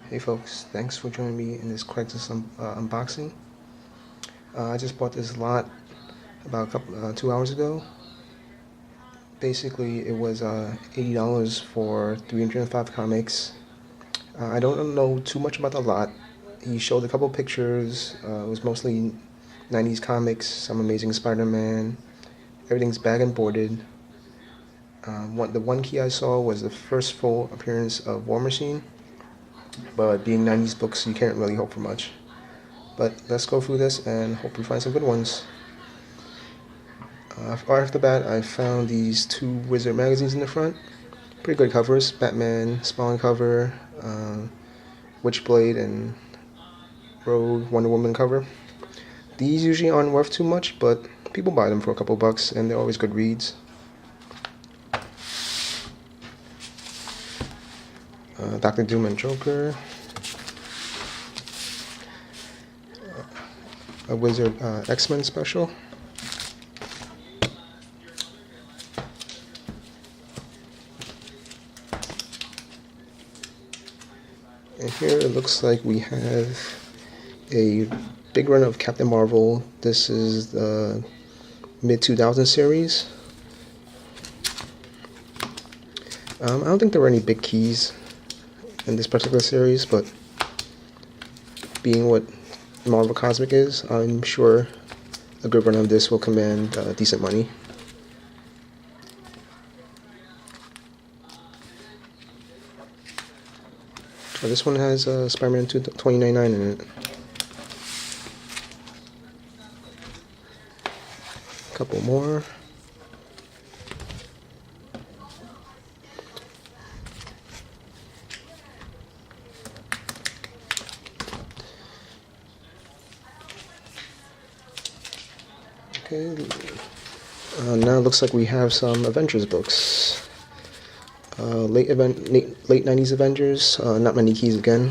Hey folks, thanks for joining me in this Craigslist unboxing. I just bought this lot about 2 hours ago. Basically, it was $80 for 305 comics. I don't know too much about the lot. He showed a couple pictures. It was mostly 90s comics, some Amazing Spider-Man. Everything's bag and boarded. The one key I saw was the first full appearance of War Machine, but being 90s books, you can't really hope for much. But let's go through this and hope we find some good ones. Right off the bat, I found these two Wizard magazines in the front. Pretty good covers. Batman, Spawn cover, Witchblade, and Rogue Wonder Woman cover. These usually aren't worth too much, but people buy them for a couple bucks, and they're always good reads. Dr. Doom and Joker. A Wizard X-Men special. And here it looks like we have a big run of Captain Marvel. This is the mid-2000 series. I don't think there were any big keys in this particular series, but being what Marvel Cosmic is, I'm sure a good run of this will command decent money. So this one has Spider-Man 2099 in it. A couple more. Okay, now it looks like we have some Avengers books. Late 90s Avengers, not many keys again.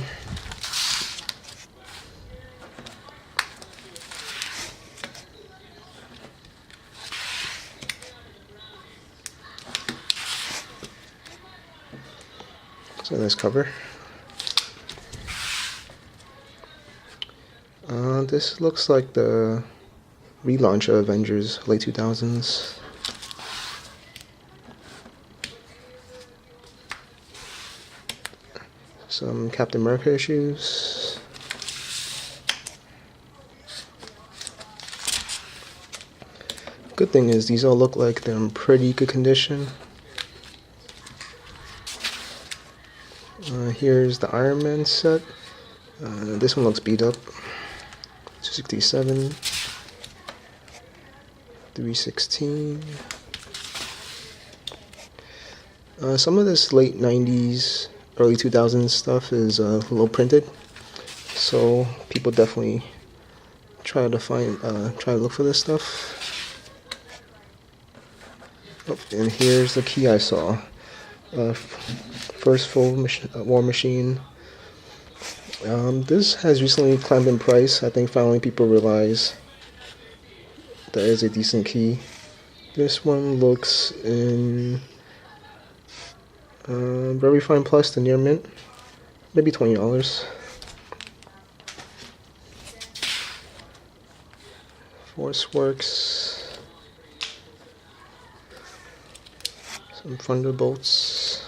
It's a nice cover. This looks like the relaunch of Avengers, late 2000s. Some Captain America issues. Good thing is these all look like they're in pretty good condition. Here's the Iron Man set. This one looks beat up. 267, 316. Some of this late 90s, early 2000s stuff is a little printed, so people definitely try to look for this stuff. Oh, and here's the key I saw. First full War Machine. This has recently climbed in price. I think finally people realize that is a decent key. This one looks in very fine plus to near mint, maybe $20. Force Works, some Thunderbolts.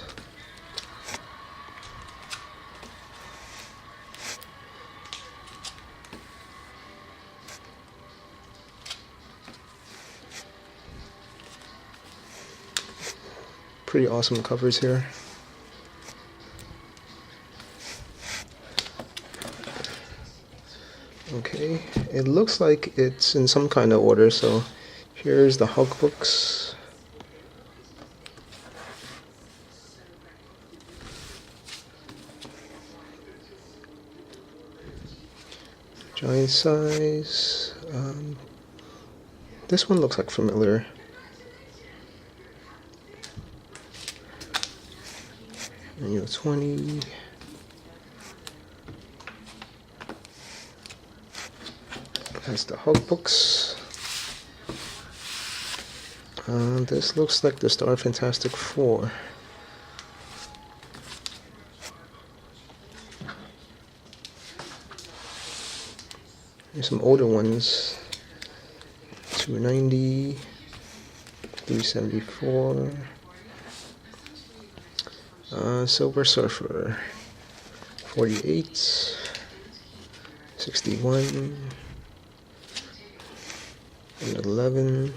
Pretty awesome covers here. Okay, it looks like it's in some kind of order, so here's the Hulk books. Giant size. This one looks like familiar. Annual 20. That's the Hulk books. This looks like the Star Fantastic Four. Here's some older ones. 290, 374. Silver Surfer. 48, 61, and 11,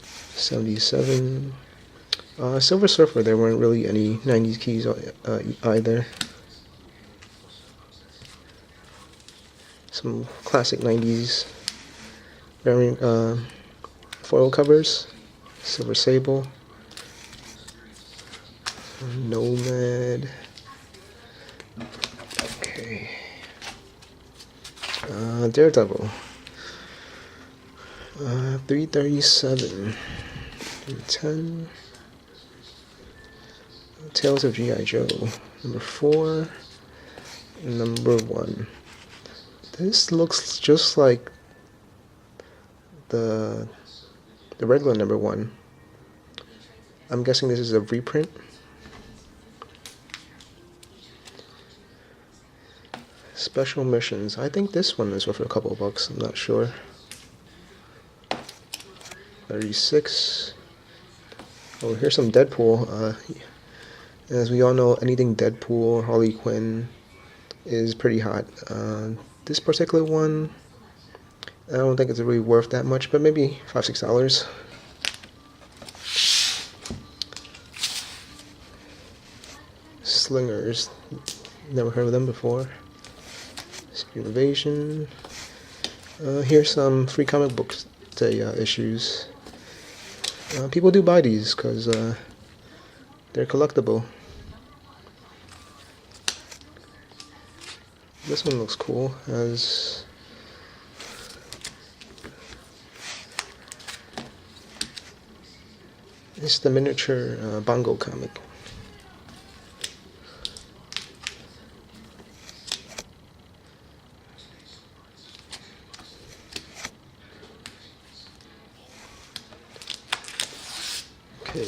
77. Silver Surfer, there weren't really any 90s keys either. Some classic 90s variant foil covers. Silver Sable, Nomad. Okay. Daredevil. 337. 310. Tales of G.I. Joe. Number 4. Number 1. This looks just like the regular number 1. I'm guessing this is a reprint. Special missions. I think this one is worth a couple of bucks. I'm not sure. 36. Oh, here's some Deadpool. As we all know, anything Deadpool, Harley Quinn is pretty hot. This particular one, I don't think it's really worth that much, but maybe $5-6. Slingers. Never heard of them before. Secret Invasion. Here's some free comic books day issues. People do buy these because they're collectible. This one looks cool. It's the miniature Bongo comic. Okay.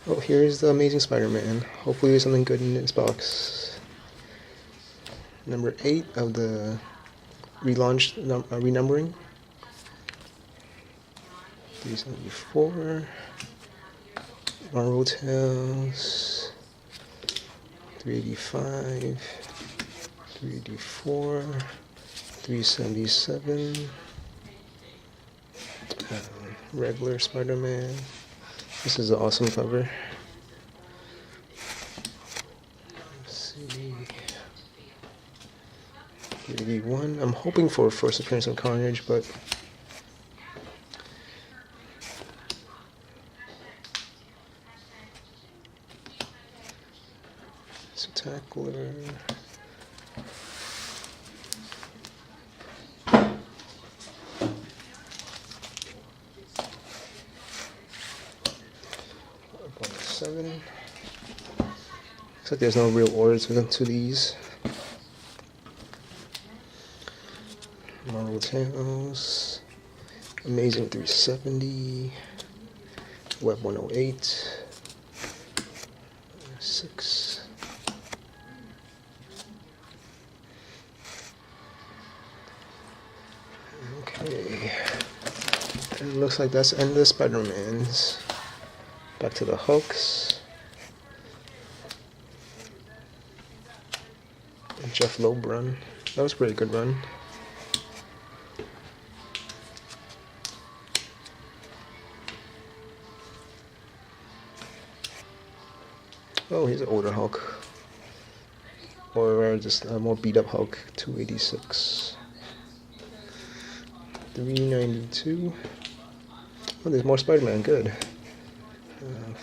Oh, here's the Amazing Spider-Man. Hopefully there's something good in this box. Number 8 of the relaunched renumbering. 374. Marvel Tales. 385. 384. 377. Regular Spider-Man. This is an awesome cover. Let's see. 381. I'm hoping for a first appearance of Carnage, but Tackler. $7. Looks like there's no real orders to these. Marvel Tales. Amazing 370. Web 108. 6. Okay. And it looks like that's endless Spider-Mans. Back to the Hulks. Jeff Loeb run. That was a pretty good run. Oh, he's an older Hulk. Or just a more beat up Hulk. 286. 392. Oh, there's more Spider-Man. Good.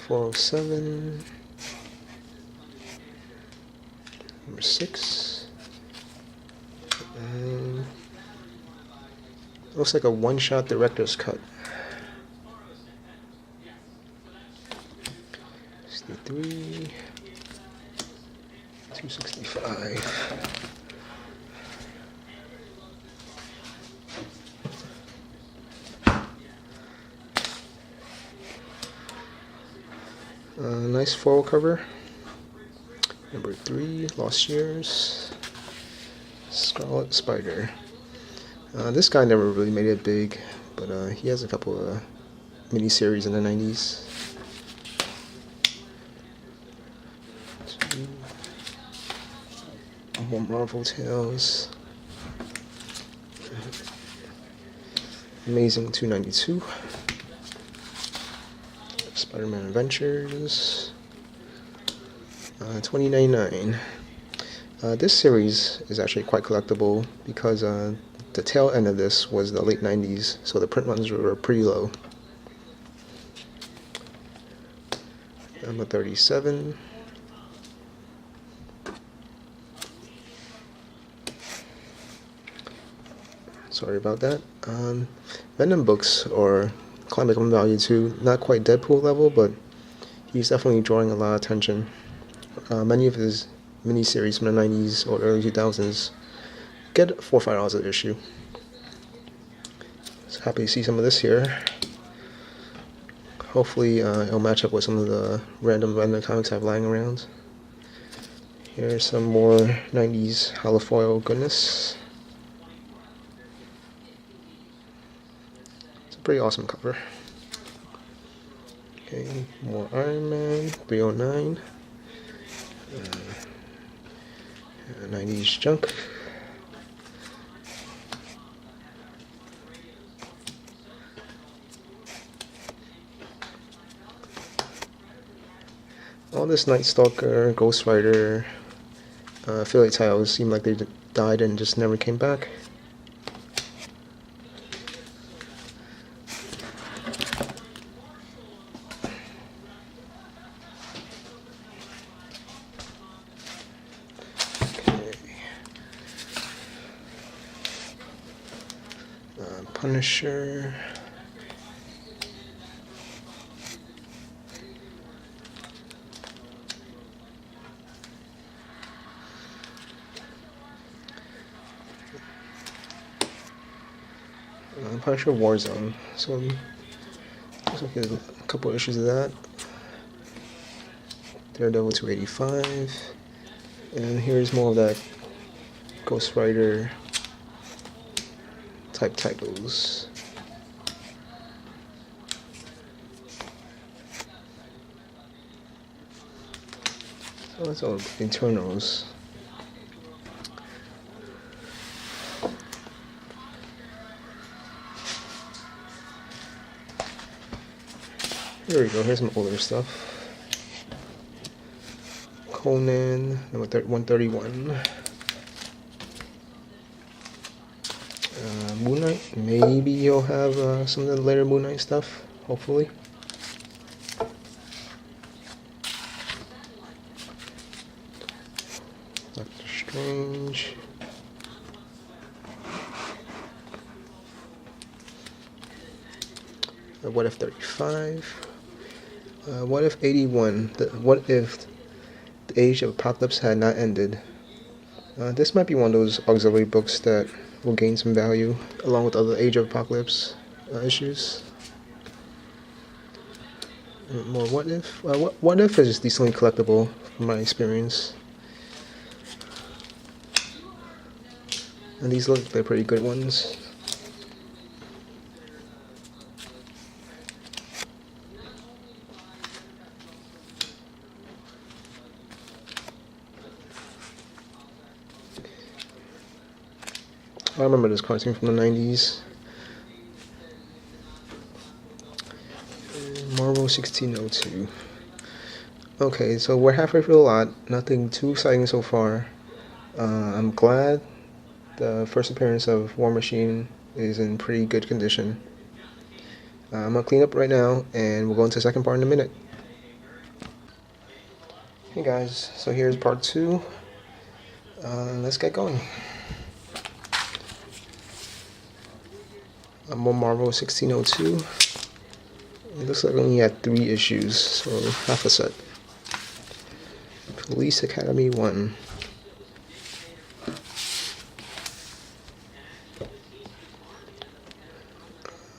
407. Number 6. Looks like a one-shot director's cut. 63. 265. Nice foil cover. Number 3, Lost Years, Scarlet Spider. This guy never really made it big, but he has a couple of miniseries in the 90s. More Marvel Tales. Amazing 292. Spider-Man Adventures. 2099. This series is actually quite collectible because the tail end of this was the late 90s, so the print runs were pretty low. Number 37. Sorry about that. Venom books or comic on value too. Not quite Deadpool level, but he's definitely drawing a lot of attention. Many of his miniseries from the 90s or early 2000s get $4 or $5 an issue. So happy to see some of this here. Hopefully it'll match up with some of the random comics I have lying around. Here's some more 90s holofoil goodness. It's a pretty awesome cover. Okay, more Iron Man, 309. 90s junk. All this Night Stalker, Ghost Rider, affiliate titles seem like they died and just never came back. Punisher. Punisher Warzone. So let's look at a couple of issues of that. Daredevil 285. And here's more of that Ghost Rider type titles. So that's all Internals. Here we go, here's some older stuff. Conan, number 131. Moon Knight, maybe you'll have some of the later Moon Knight stuff, hopefully. Doctor Strange. What if 35? What if 81? What if the Age of Apocalypse had not ended? This might be one of those auxiliary books that will gain some value along with other Age of Apocalypse issues. More What If? What If is decently collectible from my experience. And these look like they're pretty good ones. I remember this cartoon from the 90s. Marvel 1602. Okay, so we're halfway through the lot. Nothing too exciting so far. I'm glad the first appearance of War Machine is in pretty good condition. I'm gonna clean up right now, and we'll go into the second part in a minute. Hey guys, so here's part 2. Let's get going. More Marvel 1602. It looks like I only had 3 issues, so half a set. Police Academy 1.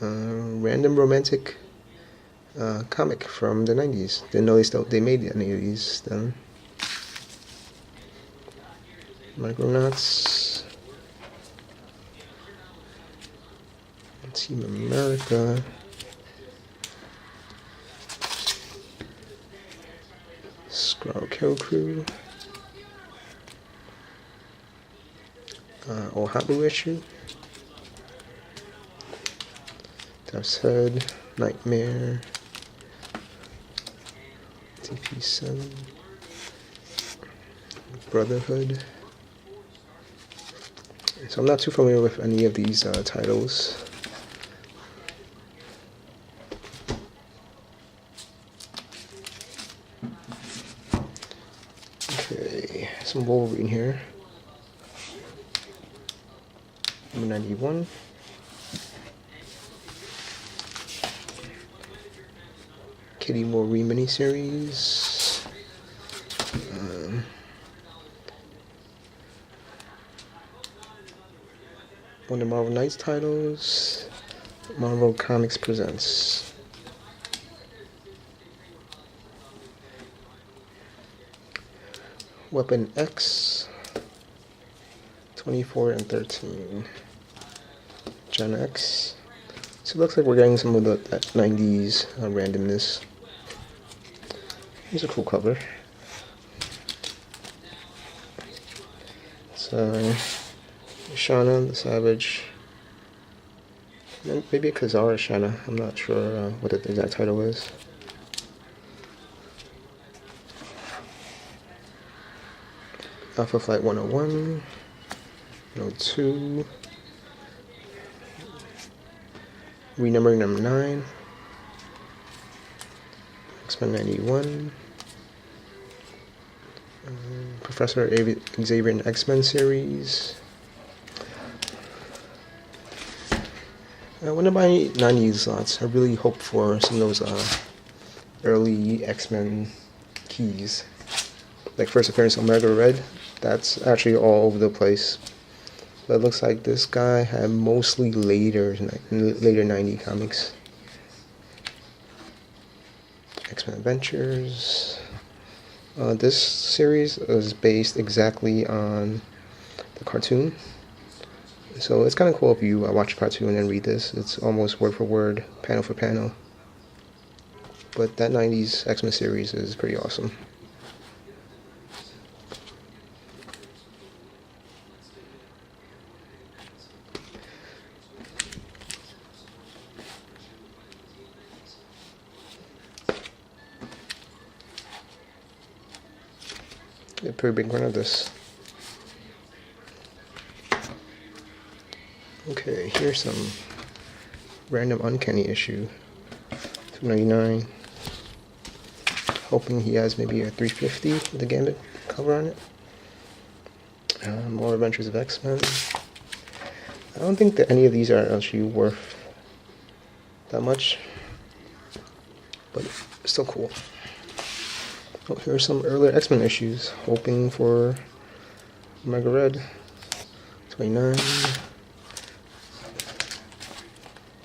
Random romantic comic from the 90s. Didn't know they made any of these then. Micronauts. Team America. Skrull Kill Crew. Ohabu issue. Death's Head. Nightmare. TP7. Brotherhood. So I'm not too familiar with any of these titles. Okay, some Wolverine here. Number 91. Kitty Wolverine miniseries. One of Marvel Knights titles. Marvel Comics presents. Weapon X. 24 and 13. Gen X. So it looks like we're getting some of that 90s randomness. Here's a cool cover. So, Shauna the Savage. Maybe a Kazara Shauna. I'm not sure what the exact title is. Alpha Flight 101. 102. Renumbering number 9. X-Men 91. Professor Xavier in X-Men series. One of my 90s slots, I really hope for some of those early X-Men keys. Like first appearance Omega Red, that's actually all over the place. But it looks like this guy had mostly later 90 comics. X-Men Adventures. This series is based exactly on the cartoon. So it's kind of cool if you watch a cartoon and then read this. It's almost word for word, panel for panel. But that 90s X-Men series is pretty awesome. A pretty big run of this. Okay, here's some random Uncanny issue. 299. Hoping he has maybe a 350 with the Gambit cover on it. More Adventures of X-Men. I don't think that any of these are actually worth that much, but still cool. Oh, here's some earlier X-Men issues. Hoping for Omega Red. 29.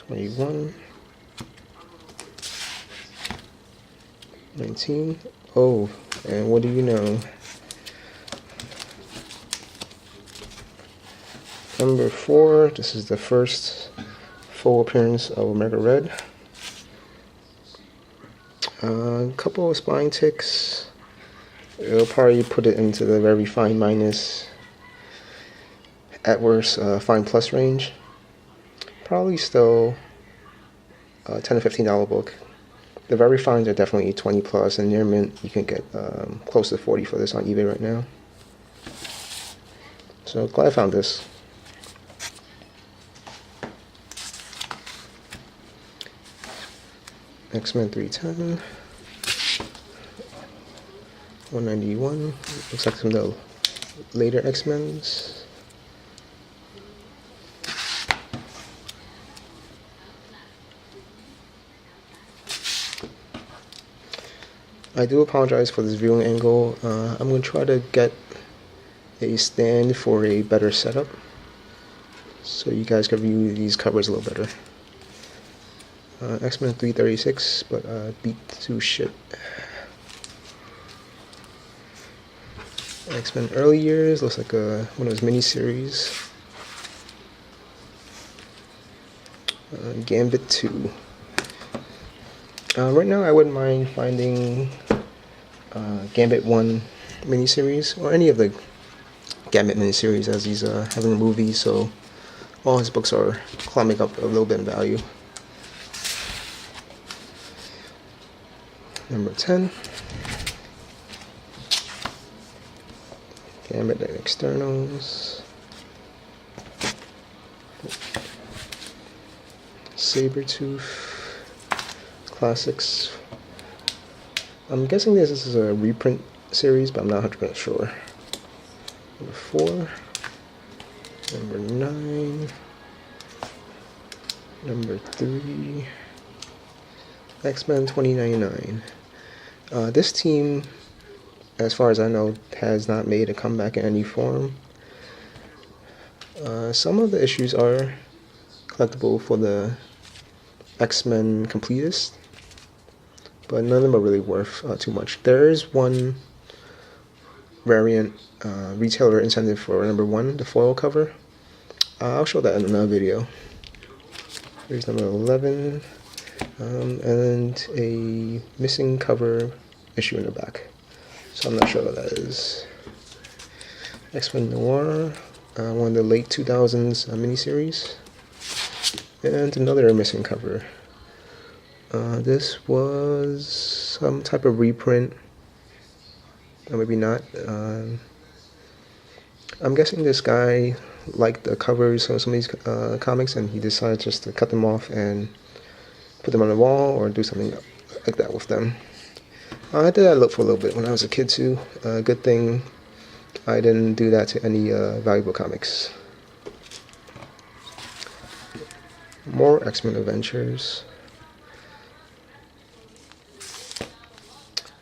21. 19. Oh, and what do you know? Number 4. This is the first full appearance of Omega Red. A couple of spine ticks. It'll probably put it into the very fine minus, at worst, fine plus range. Probably still $10 to $15 book. The very fines are definitely 20 plus, and near mint you can get close to 40 for this on eBay right now. So glad I found this. X-Men 310. 191. Looks like some of the later X-Men's. I do apologize for this viewing angle. I'm going to try to get a stand for a better setup so you guys can view these covers a little better. X-Men 336, but beat to shit. X-Men early years, looks like one of his miniseries. Gambit 2. Right now I wouldn't mind finding Gambit 1 miniseries, or any of the Gambit miniseries, as he's having a movie, so all his books are climbing up a little bit in value. Number 10. Gambit and Externals. Sabretooth. Classics. I'm guessing this is a reprint series, but I'm not 100% sure. Number 4. Number 9. Number 3. X-Men 2099. This team, as far as I know, has not made a comeback in any form. Some of the issues are collectible for the X-Men completists, but none of them are really worth too much. There is one variant retailer incentive for number 1, the foil cover. I'll show that in another video. Here's number 11, and a missing cover issue in the back. So I'm not sure what that is. X-Men Noir, one of the late 2000s miniseries. And another missing cover. This was some type of reprint, or maybe not. I'm guessing this guy liked the covers of some of these comics, and he decided just to cut them off and put them on the wall, or do something like that with them. I did that look for a little bit when I was a kid too. Good thing I didn't do that to any valuable comics. More X-Men Adventures.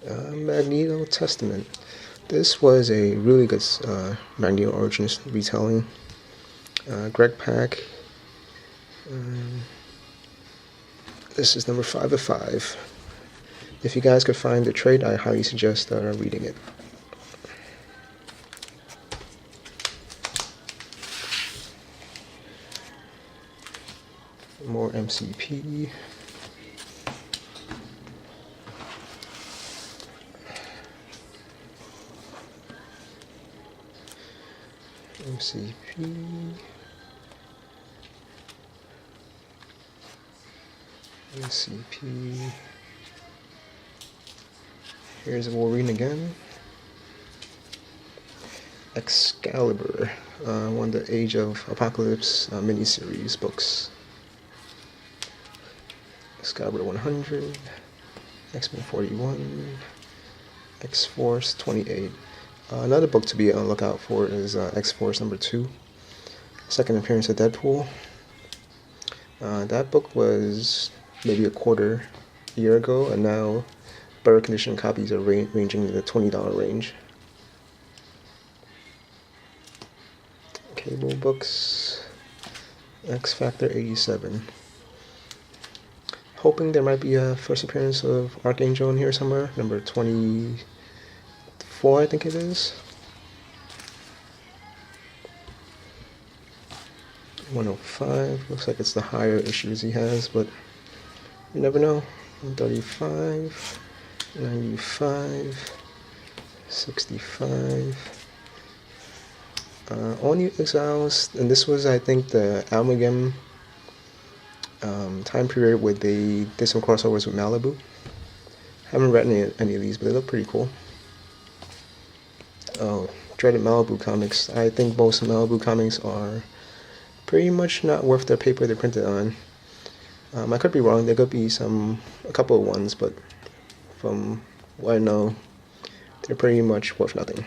Magneto Testament. This was a really good Magneto Origins retelling. Greg Pak. This is number 5 of 5. If you guys could find the trade, I highly suggest reading it. More MCP. MCP. MCP. Here's Wolverine again. Excalibur, one of the Age of Apocalypse miniseries books. Excalibur 100, X-Men 41, X-Force 28. Another book to be on the lookout for is X-Force number 2, second appearance of Deadpool. That book was maybe a year ago, and now better condition copies are ranging in the $20 range. Cable books, X Factor 87. Hoping there might be a first appearance of Archangel in here somewhere, number 24, I think it is. 105, looks like it's the higher issues he has, but you never know. 135, 95, 65. All New Exiles, and this was, I think, the Amalgam time period where they did some crossovers with Malibu. Haven't read any of these, but they look pretty cool. Oh, dreaded Malibu comics. I think most Malibu comics are pretty much not worth the paper they're printed on. I could be wrong. There could be a couple of ones, but from what I know, they're pretty much worth nothing.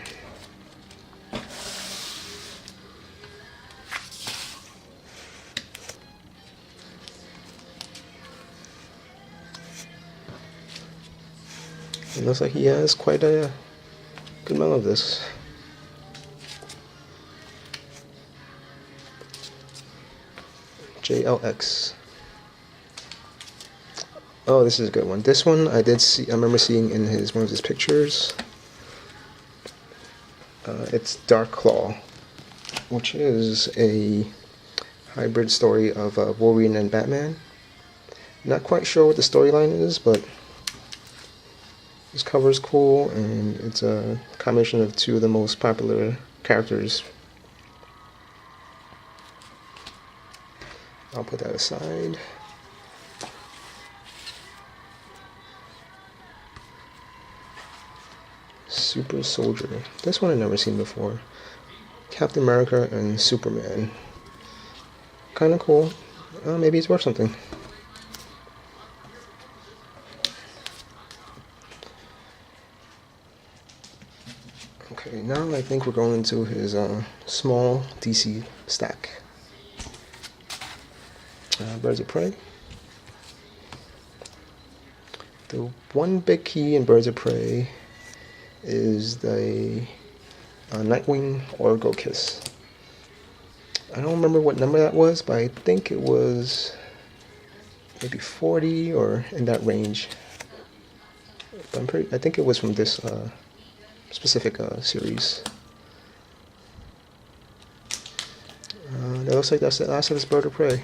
It looks like he has quite a good amount of this. JLX. Oh, this is a good one. This one I remember seeing in one of his pictures. It's Dark Claw, which is a hybrid story of Wolverine and Batman. Not quite sure what the storyline is, but this cover is cool, and it's a combination of two of the most popular characters. I'll put that aside. Super Soldier. This one I've never seen before. Captain America and Superman. Kind of cool. Maybe it's worth something. Okay, now I think we're going into his small DC stack. Birds of Prey. The one big key in Birds of Prey is the Nightwing Orgo Kiss. I don't remember what number that was, but I think it was maybe 40 or in that range. But I think it was from this specific series. That looks like that's the last of his Bird of Prey.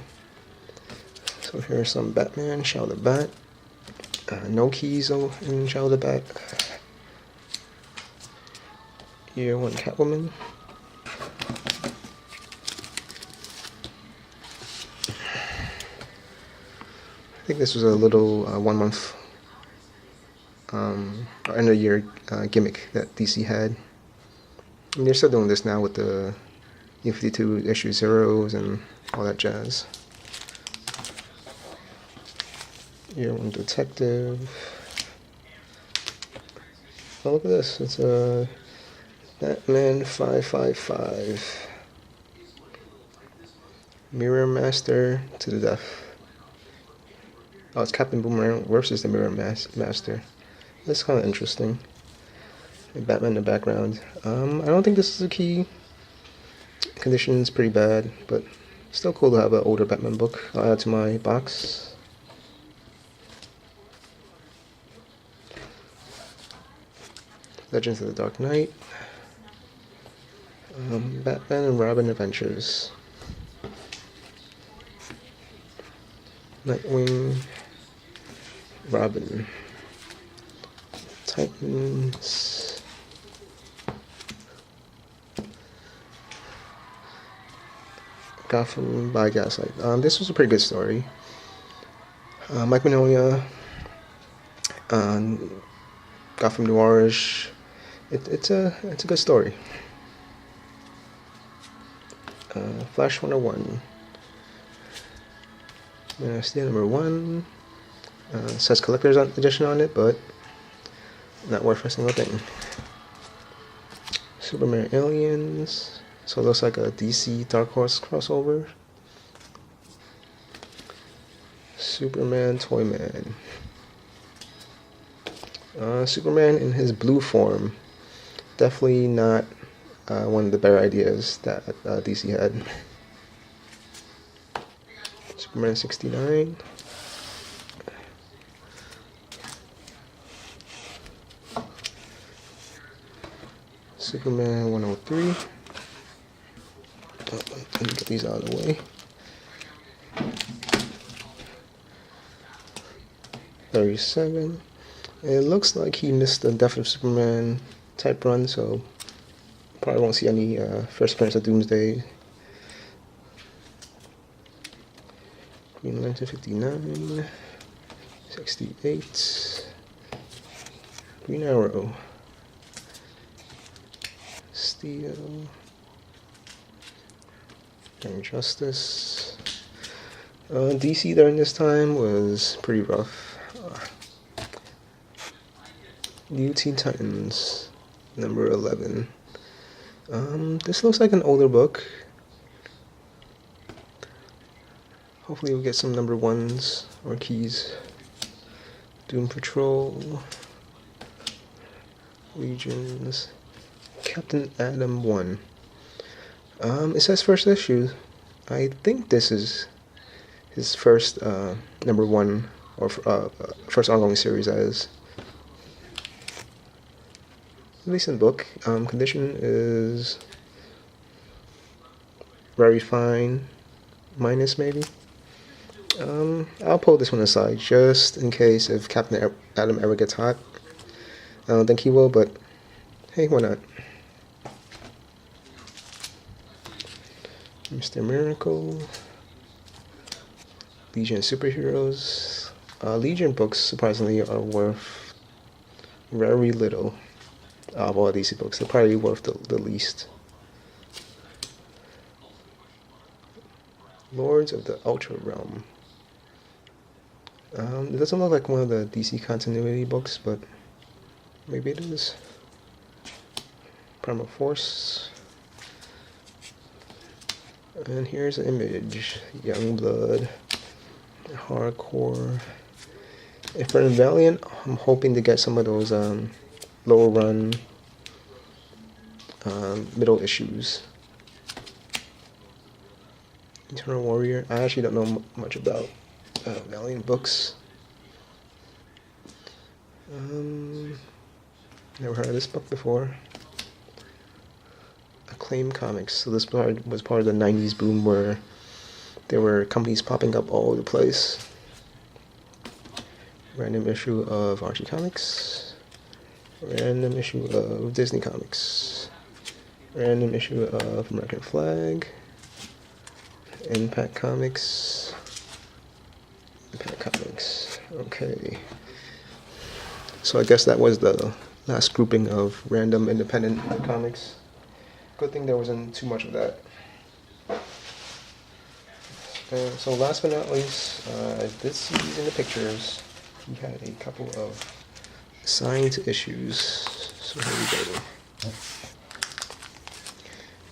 So here's some Batman, Shadow the Bat. No keys in Shadow the Bat. Year 1 Catwoman. I think this was a little 1 month or end of year gimmick that DC had. And they're still doing this now with the New 52 issue zeros and all that jazz. Year 1 Detective. Oh, look at this. It's a Batman 555. Mirror Master to the death. Oh, it's Captain Boomerang versus the Mirror Master. That's kind of interesting. And Batman in the background. I don't think this is a key. Condition's pretty bad, but still cool to have an older Batman book. I'll add to my box. Legends of the Dark Knight. Batman and Robin Adventures. Nightwing. Robin. Titans. Gotham by Gaslight. This was a pretty good story. Mike Mignola. Gotham Noirish. It's a good story. Flash 101. Steel number 1. Says collector's edition on it, but not worth a single thing. Superman Aliens. So it looks like a DC Dark Horse crossover. Superman Toyman. Superman in his blue form. Definitely not one of the better ideas that DC had. Superman 69. Superman 103. Let me get these out of the way. 37. It looks like he missed the Death of Superman type run, so probably won't see any first appearance of Doomsday. Green Lantern 59. 68. Green Arrow. Steel. Young Justice. DC during this time was pretty rough. New Teen Titans, number 11. This looks like an older book. Hopefully we'll get some number 1s or keys. Doom Patrol. Legions. Captain Atom 1. It says first issue. I think this is his first number 1 or first ongoing series, that is. a decent book. Condition is very fine, minus maybe. I'll pull this one aside just in case if Captain Adam ever gets hot. I don't think he will, but hey, why not? Mr. Miracle, Legion superheroes. Legion books surprisingly are worth very little. Of all DC books, they're probably worth the least. Lords of the Ultra Realm. It doesn't look like one of the DC continuity books, but maybe it is. Primal Force. And here's an image. Youngblood. Hardcore. And for Valiant, I'm hoping to get some of those lower run middle issues. Eternal Warrior. I actually don't know much about Valiant books. Never heard of this book before. Acclaim Comics. So this was part of the 90s boom where there were companies popping up all over the place. Random issue of Archie Comics. Random issue of Disney Comics. Random issue of American Flag. Impact Comics. Impact Comics. Okay. So I guess that was the last grouping of random independent comics. Good thing there wasn't too much of that. So last but not least, I did see in the pictures, he had a couple of signed issues. So here we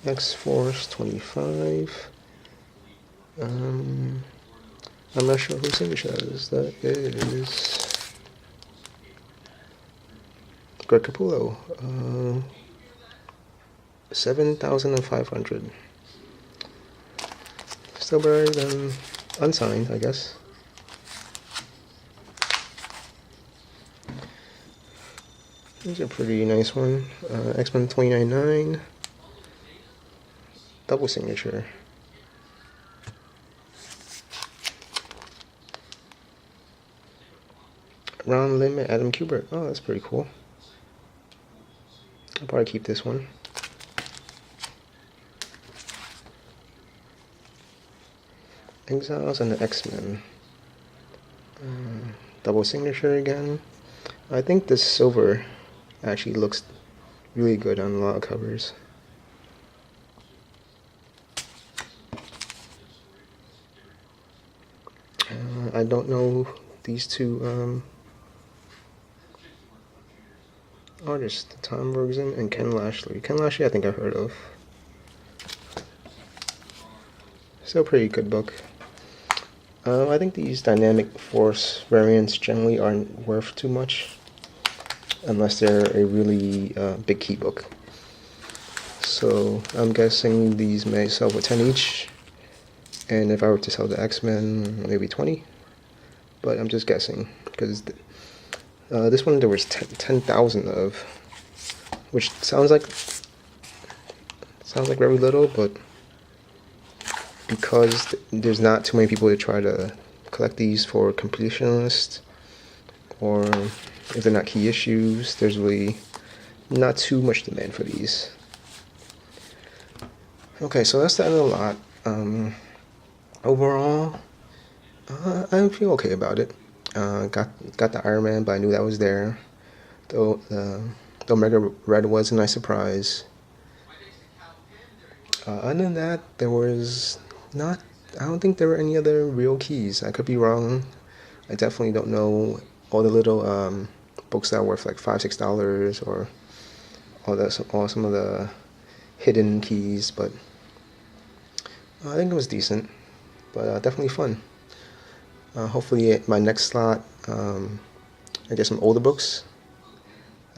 go. X-Force 25. I'm not sure whose signature that is. That is Greg Capullo. 7,500. Still better than unsigned, I guess. Here's a pretty nice one. X-Men 2099. Double signature. Ron Lim and Adam Kubert. Oh, that's pretty cool. I'll probably keep this one. Exiles and the X-Men. Double signature again. I think this silver actually looks really good on a lot of covers. I don't know these two artists, Tom Bergson and Ken Lashley. Ken Lashley I think I've heard of. Still a pretty good book. I think these dynamic force variants generally aren't worth too much unless they're a really big key book. So I'm guessing these may sell for 10 each, and if I were to sell the X-Men, maybe 20. But I'm just guessing because this one there was 10,000 of, which sounds like very little, but because there's not too many people to try to collect these for completionists, or if they're not key issues, there's really not too much demand for these. Okay, so that's the end of the lot. Overall, I feel okay about it. Got the Iron Man, but I knew that was there. Though the Omega Red was a nice surprise. Other than that, there was not. I don't think there were any other real keys. I could be wrong. I definitely don't know all the little books that are worth like $5-6, or all some of the hidden keys. But I think it was decent. But definitely fun. Hopefully my next slot, I get some older books.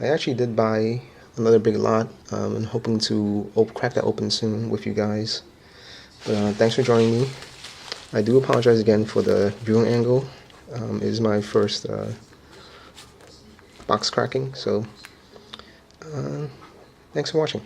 I actually did buy another big lot, and hoping to crack that open soon with you guys. But thanks for joining me. I do apologize again for the viewing angle. It is my first box cracking, so Uh, Thanks for watching.